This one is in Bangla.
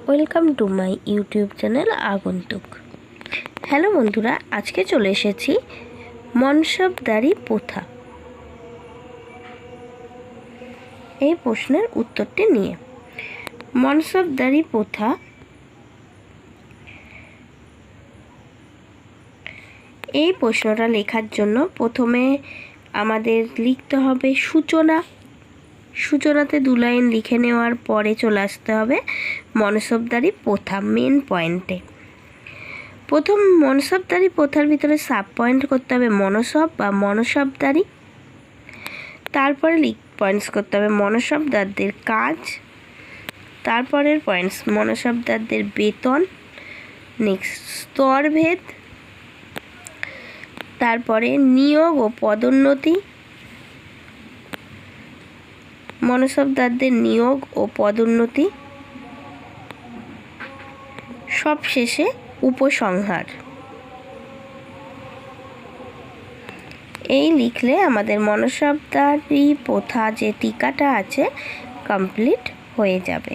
Welcome to my YouTube channel আগন্তুক। হ্যালো বন্ধুরা, আজকে চলে এসেছি মনসবদারি প্রথা এই প্রশ্নের উত্তরটি নিয়ে। মনসবদারি প্রথা এই প্রশ্নটা লেখার জন্য প্রথমে আমাদের লিখতে হবে সূচনাতে 2 লাইন লিখে নেওয়ার পরে চলে আসতে হবে মনসবদারি প্রথা মেন পয়েন্টে। প্রথম মনসবদারি প্রথার ভিতরে সাব পয়েন্ট করতে হবে মনসব বা মনসবদারি, তারপরে পয়েন্টস করতে হবে মনসবদারদের কাজ, তারপরের পয়েন্টস মনসবদারদের বেতন, নেক্সট স্তরভেদ, তারপরে নিয়োগ ও পদোন্নতি, মনসবদারদের নিয়োগ ও পদোন্নতি, সবশেষে উপসংহার। এই লিখলে আমাদের মনসবদারি প্রথা যে টিকাটা আছে কমপ্লিট হয়ে যাবে।